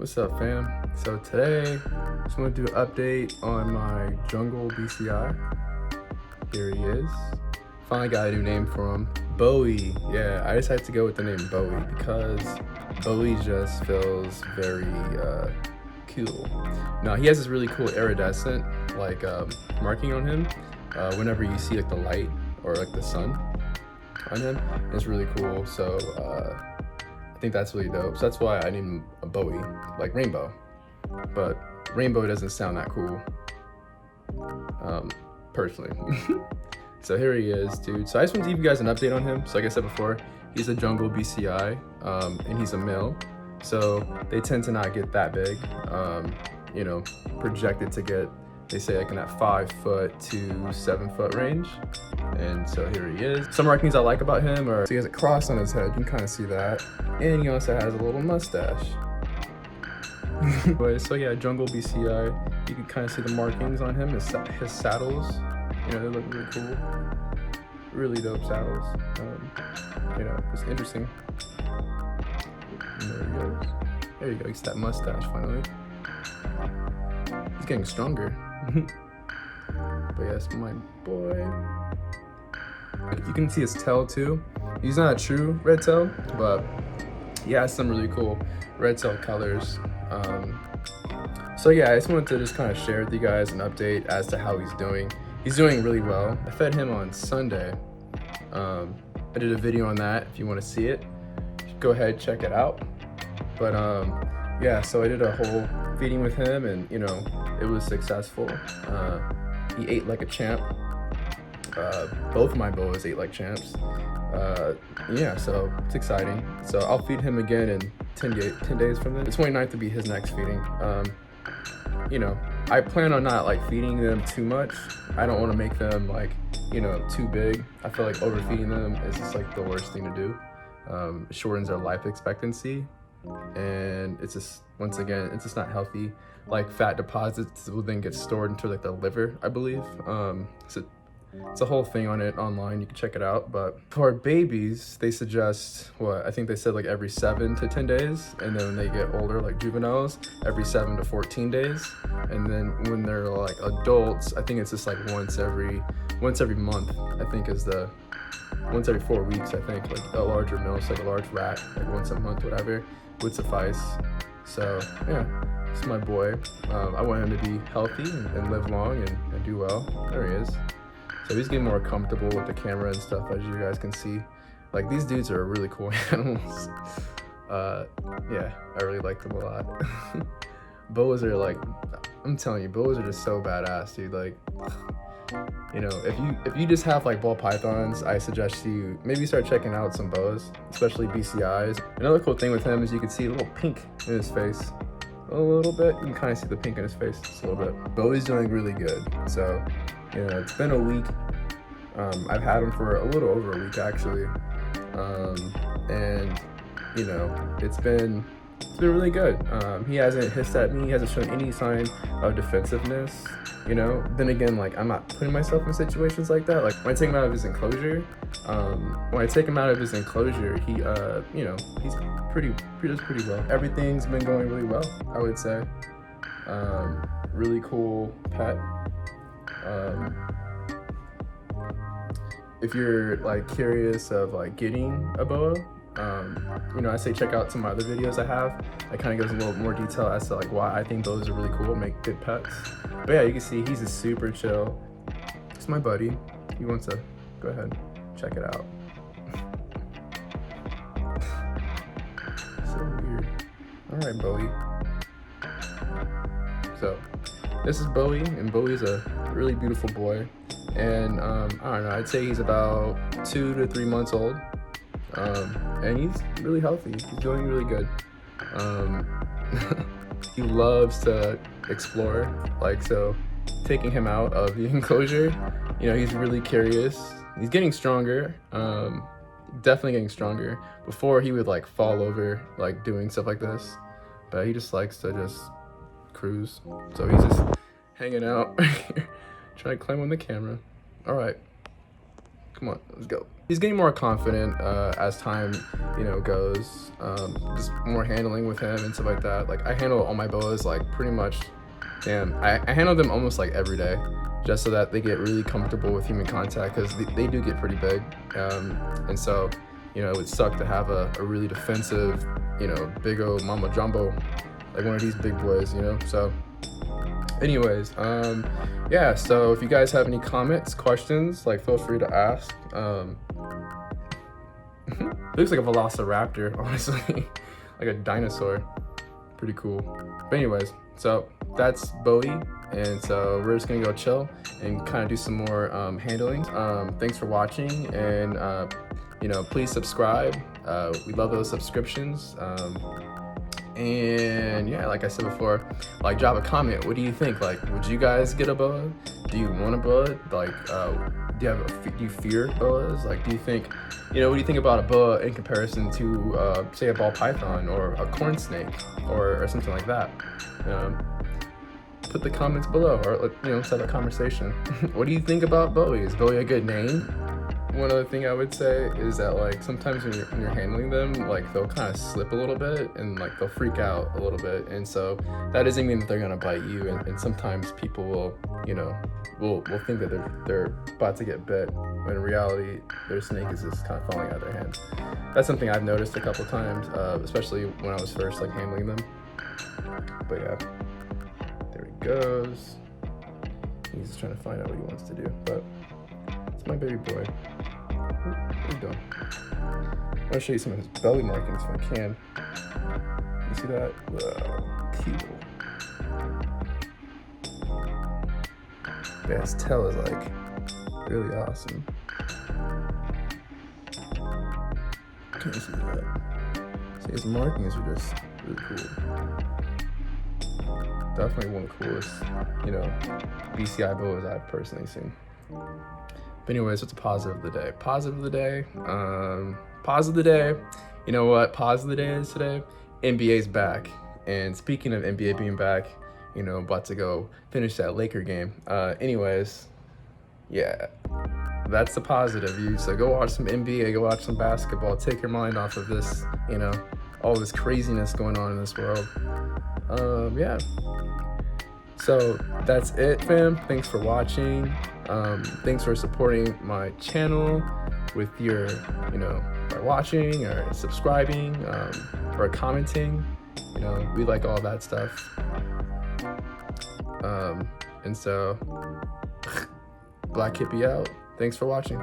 What's up, fam? So today, just want to do an update on my jungle BCI. Here he is. Finally got a new name for him. Bowie. Yeah, I decided to go with the name Bowie because Bowie just feels very cool. Now, he has this really cool iridescent marking on him whenever you see like the light or like the sun on him. It's really cool. So I think that's really dope. So that's why I named him a Bowie, like rainbow. But rainbow doesn't sound that cool, personally. So here he is, dude. So I just want to give you guys an update on him. So like I said before, he's a jungle BCI, and he's a male. So they tend to not get that big, you know, projected to get, they say like in that 5 foot to 7 foot range. And so here he is. Some markings I like about him are, so he has a cross on his head, you can kind of see that. And he also has a little mustache. So yeah, jungle BCI, you can kind of see the markings on him, his saddles, you know, they look really cool. Really dope saddles. You know, it's interesting. And there he goes. There you go, he's that mustache finally. He's getting stronger. But yes, my boy. You can see his tail too. He's not a true red tail, but he has some really cool red tail colors. So yeah, I just wanted to just kind of share with you guys an update as to how he's doing. He's doing really well. I fed him on Sunday. I did a video on that. If you want to see it, go ahead, check it out. But yeah, so I did a whole feeding with him, and you know, it was successful. He ate like a champ. Both of my boas ate like champs. Yeah, so it's exciting. So I'll feed him again in 10 days from then. The 29th will be his next feeding. You know, I plan on not like feeding them too much. I don't want to make them like, you know, too big. I feel like overfeeding them is just like the worst thing to do. It shortens their life expectancy, and it's just, once again, it's just not healthy. Like fat deposits will then get stored into like the liver, I believe. So it's a whole thing on it online, you can check it out. But for babies, they suggest, what, I think they said like every 7 to 10 days, and then when they get older, like juveniles, every 7 to 14 days. And then when they're like adults, I think it's just like once every month, I think is the, once every 4 weeks, I think, like a larger mouse, like a large rat, like once a month, whatever, would suffice. So yeah, this is my boy. I want him to be healthy and live long and do well. There he is. So he's getting more comfortable with the camera and stuff, as you guys can see. Like, these dudes are really cool animals. Yeah, I really like them a lot. Boas are like, I'm telling you, boas are just so badass, dude. Like, you know, if you just have like ball pythons, I suggest you maybe start checking out some boas, especially BCIs. Another cool thing with him is you can see a little pink in his face. A little bit, you can kind of see the pink in his face just a little bit. Bowie's doing really good. So, you know, it's been a week. I've had him for a little over a week actually. And you know, it's been really good. He hasn't hissed at me, he hasn't shown any sign of defensive-ness, you know. Then again, like, I'm not putting myself in situations like that. Like when I take him out of his enclosure, he you know, he does pretty well. Everything's been going really well, I would say. Really cool pet. If you're like curious of like getting a boa, you know, I say check out some other videos I have. I kind of goes a little more detail as to like why I think those are really cool, make good pets. But yeah, you can see he's a super chill. It's my buddy. He wants to go ahead, check it out. So weird. All right, Bowie. So this is Bowie, and Bowie's a really beautiful boy. And I don't know, I'd say he's about 2 to 3 months old. And he's really healthy. He's doing really good. He loves to explore. Like, so taking him out of the enclosure, you know, he's really curious. He's getting stronger. Definitely getting stronger. Before he would like fall over, like doing stuff like this, but he just likes to just cruise. So he's just hanging out, trying to climb on the camera. All right, come on, let's go. he's getting more confident as time, you know, goes. Just more handling with him and stuff like that. Like I handle all my boas like pretty much, I handle them almost like every day, just so that they get really comfortable with human contact, because they do get pretty big, and so, you know, it would suck to have a really defensive, you know, big old mama jumbo, like one of these big boys, you know. So anyways, yeah, so if you guys have any comments, questions, like feel free to ask. Looks like a velociraptor, honestly. Like a dinosaur. Pretty cool. But anyways, so that's Bowie, and so we're just gonna go chill and kind of do some more handling. Thanks for watching, and you know, please subscribe. We love those subscriptions. And yeah, like I said before, like drop a comment. What do you think? Like, would you guys get a boa? Do you want a boa? Like, do you fear boas? Like, do you think, you know, what do you think about a boa in comparison to say a ball python or a corn snake or something like that? Put the comments below, or you know, let's have a conversation. What do you think about Bowie? Is Bowie a good name? One other thing I would say is that, like, sometimes when you're handling them, like, they'll kind of slip a little bit and like they'll freak out a little bit, and so that doesn't mean that they're gonna bite you, and sometimes people will, you know, will think that they're about to get bit, when in reality their snake is just kind of falling out of their hands. That's something I've noticed a couple times, especially when I was first like handling them. But yeah, there he goes. He's just trying to find out what he wants to do, but it's my baby boy. What are you doing? I want to show you some of his belly markings if I can. You see that? Cool. Yeah, his tail is like really awesome. Can't see that. See, his markings are just really cool. Definitely one of the coolest, you know, BCI boas I've personally seen. But anyways, what's a positive of the day? Positive of the day. Positive of the day. You know what? Positive of the day is today. NBA's back. And speaking of NBA being back, you know, about to go finish that Laker game. Anyways, yeah, that's the positive. So go watch some NBA, go watch some basketball, take your mind off of this, you know, all this craziness going on in this world. Yeah. So that's it, fam. Thanks for watching. Thanks for supporting my channel with your, you know, by watching or subscribing, or commenting. You know, we like all that stuff. And so, Black Hippie out. Thanks for watching.